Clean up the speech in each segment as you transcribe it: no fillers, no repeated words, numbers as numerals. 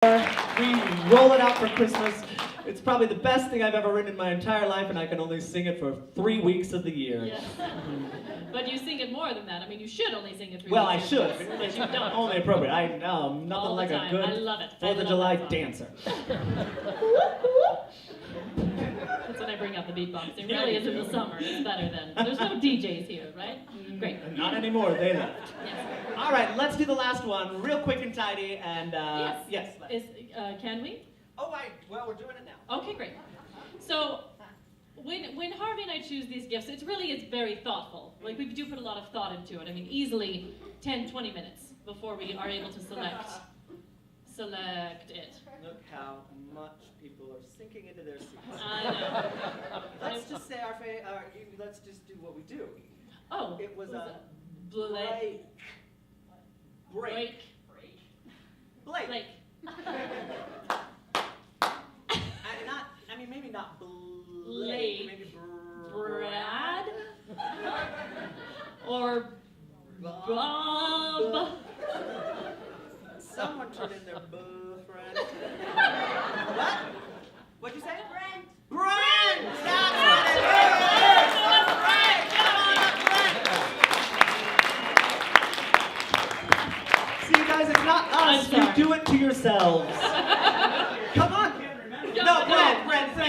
We roll it out for Christmas. It's probably the best thing I've ever written in my entire life, and I can only sing it for 3 weeks of the year. Yes. But you sing it more than that. I mean, you should only sing it 3 Well, weeks. I should. But you don't. Only appropriate. I know nothing All the like a time. good I love it. 4th of I July love that song. dancer. That's when I bring up the beatbox. It Yeah, really you is in do. the summer. It's better than. There's no DJs here, right? Great. Not anymore. They left. Yes. All right, let's do the last one, real quick and tidy. And Yes. yes. Can we? Oh, well, we're doing it now. Okay, great. So, when Harvey and I choose these gifts, it's very thoughtful. Like, we do put a lot of thought into it. I mean, easily 10, 20 minutes before we are able to select it. Look how much people are sinking into their seats. I know. Let's just say let's just do what we do. Oh, It was a Blake. Blake. Maybe not Blake. Blake. Maybe Brad? Or Bob? Someone turn in their friend. What? What'd you say? Brent. Brent! That's what it is! Brent! See, you guys, it's not us. You do it to yourselves. Come on. No, Brent.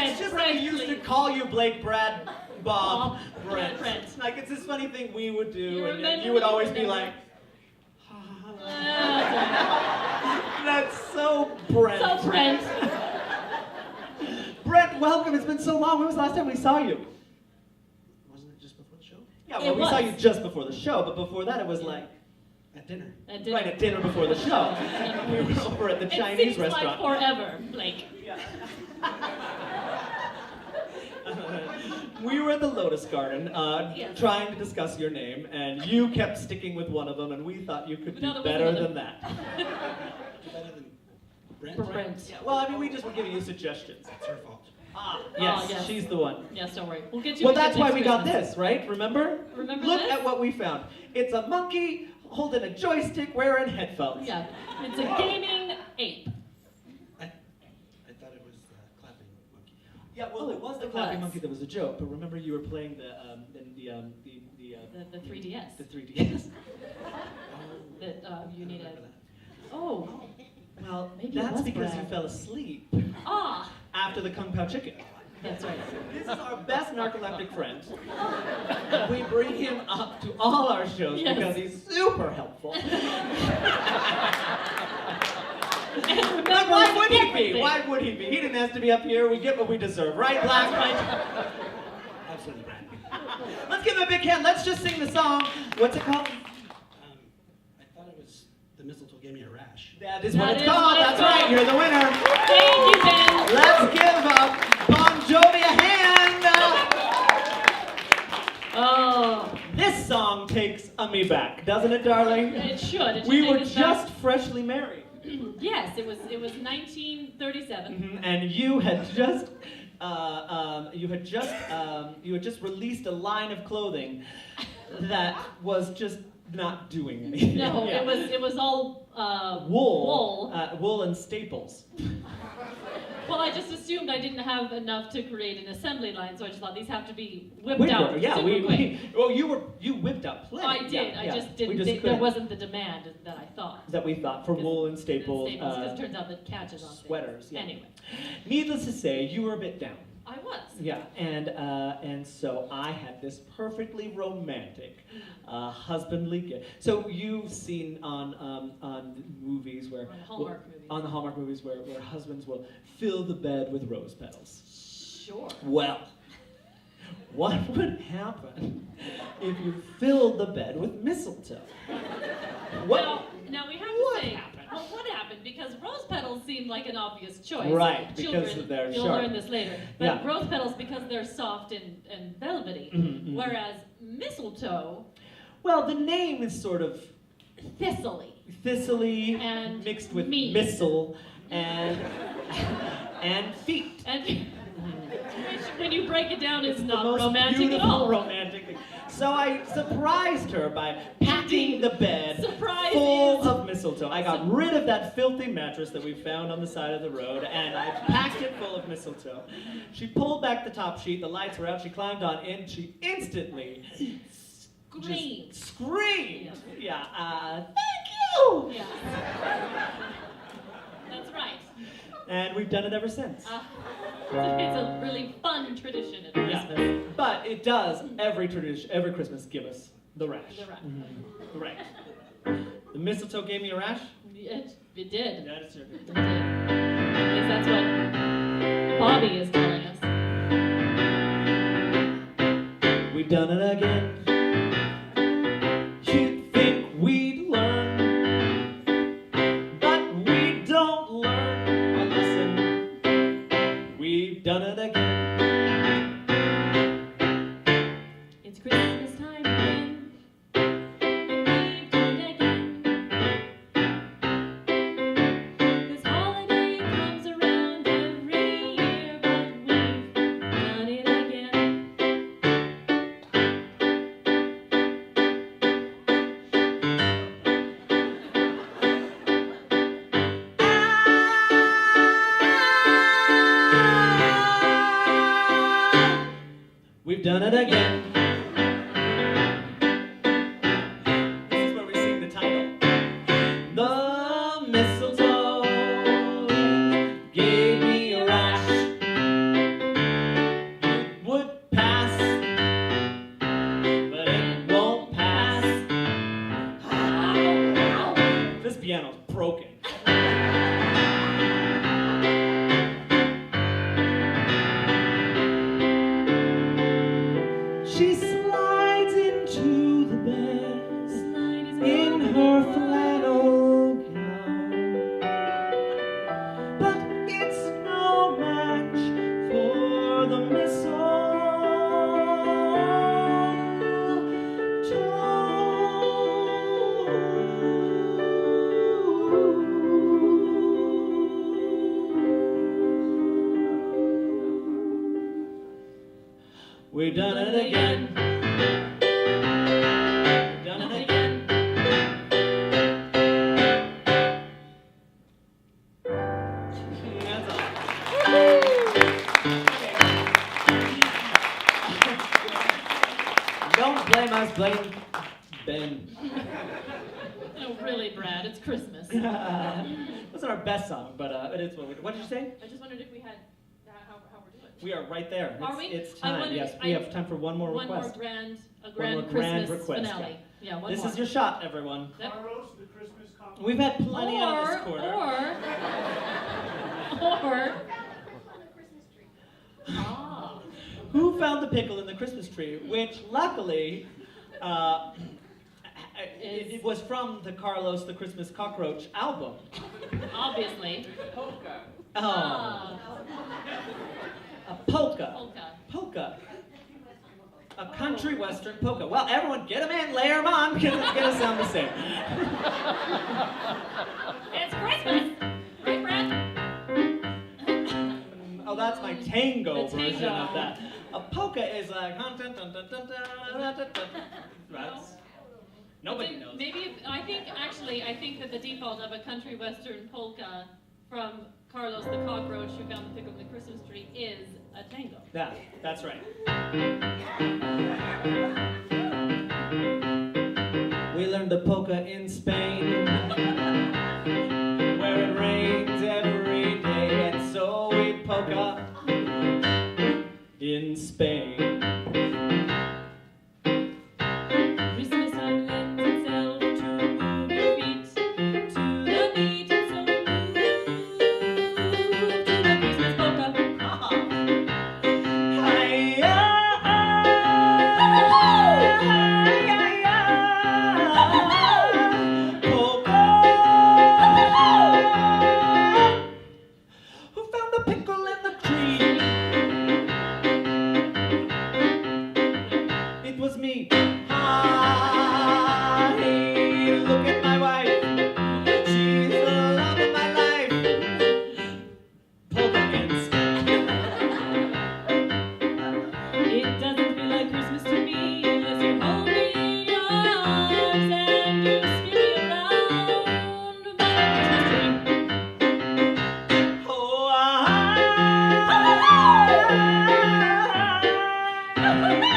It's just like we used to call you Blake, Brad, Bob, Brent. Like, it's this funny thing we would do, and you would always be like, that's so Brent. So Brent. Brent, welcome. It's been so long. When was the last time we saw you? Wasn't it just before the show? Yeah, well, we saw you just before the show, but before that it was like... At dinner. Right, at dinner before the show. We were over at the Chinese It seems restaurant. like forever, Blake. Yeah. We were at the Lotus Garden Yes. trying to discuss your name, and you kept sticking with one of them, and we thought you could No, do there was better another. than that. Better than Brent? Brent. Yeah, well, I mean, we just were giving you suggestions. It's her fault. Yes, yes. she's the one. Yes, don't worry. We'll get you. Well, a that's gift why next we got Christmas. this, right? Remember? Remember Look this? at what we found. It's a monkey holding a joystick wearing headphones. Yeah, it's a gaming ape. I thought it was clapping monkey. Yeah, well, it was the it clapping was. monkey that was a joke, but remember you were playing the 3DS. The 3DS. That you need Remember a. that. Oh. Well, Maybe it that's was because Brad. you fell asleep Ah. after the Kung Pao chicken. That's right. This is our best narcoleptic friend. We bring him up to all our shows Yes. because he's super helpful. And But remember why would he be? everything. Why would he be? He didn't ask to be up here. We get what we deserve, right, Black? Absolutely, Brent. Let's give him a big hand. Let's just sing the song. What's it called? I thought it was the mistletoe gave me a rash. That is what That it's is called. what it's That's right. called. You're the winner. Thank you, Ben. Let's give Bon Jovi a hand. Oh, This song takes me back, doesn't it, darling? it should. It should We take were us just freshly married. back. Yes, it was 1937. And you had just released a line of clothing that was just not doing anything. No, Yeah. it was all wool and staples. Well, I just assumed I didn't have enough to create an assembly line, so I just thought these have to be whipped We out. were, yeah, super quick. you whipped out plenty. I did. Yeah, I yeah. just We didn't. just There couldn't- wasn't the demand that I thought. that we thought for wool and staples. Because it turns out that catches on things. Sweaters. Yeah. Anyway, Needless to say, you were a bit down. I was. Yeah, and so I had this perfectly romantic, husbandly gift. So you've seen on movies where On Hallmark movies. on the Hallmark movies where husbands will fill the bed with rose petals. Sure. Well, what would happen if you filled the bed with mistletoe? What? Now we have What to say. happened? Well, what happened? Because rose petals seem like an obvious choice. Right, because Children, they're you'll sharp. learn this later. But Yeah. rose petals because they're soft and velvety. Mhm. Whereas mistletoe, Well, the name is sort of thistly. thistly And mixed with meat. missile and feet. And Which, when you break it down, is not the most romantic at beautiful all. romantic thing. So I surprised her by packing the bed Surprise full is- of mistletoe. I got rid of that filthy mattress that we found on the side of the road, and I packed it full of mistletoe. She pulled back the top sheet, the lights were out, she climbed on in, she instantly Screamed. just screamed. Yeah. Yeah, thank you! Yeah. That's right. And we've done it ever since. It's a really fun tradition at Yeah, Christmas. but it does every Christmas give us the rash. The rash. Right. The mistletoe gave me a rash? It did. Yeah, it sure did. It did. At least that's what Bobby is telling us. We've done it again. You'd think we'd learn, but we don't learn our lesson. We've done it again. It's Christmas time again, and we've done it again. This holiday comes around every year, but we've done it again. We've done it again. This is where we sing the title. The mistletoe gave me a rash. It would pass, but it won't pass. This piano's broken. She slides into the bed in her flannel gown, but it's no match for the mistletoe. We've done it again. We've done it again. That's all. Don't blame us, blame Ben. No, really, Brad, it's Christmas. That's not our best song, but it is what we do. What did you say? I just wondered if we had how we're doing. We are right there. Are we? It's I time. wondered- Yes, we have time for one more One request. more grand more Christmas grand request, finale. Yeah, one This more. is your shot, everyone. Yep. Carlos, the Christmas couple. We've had plenty or, on this quarter. or. Ah. Who found the pickle in the Christmas tree? Which, luckily, it was from the Carlos the Christmas Cockroach album. Obviously. Oh, Ah. a polka. Polka. Polka. A country western polka. Well, everyone get them in, layer them on, because it's going to sound the same. It's Christmas! Right, Brad? Oh, that's my tango The version tango. of that. A polka is like... That's... Nobody knows. Maybe, I think that the default of a country western polka from Carlos the Cockroach, who found the pickle in the Christmas tree, is a tango. Yeah, that's right. We learned the polka in Spain, where it rains every day, and so we polka in Spain. Christmas time lends itself to move your feet to the beat, and so we move to the Christmas polka. Hi-ya! Yeah.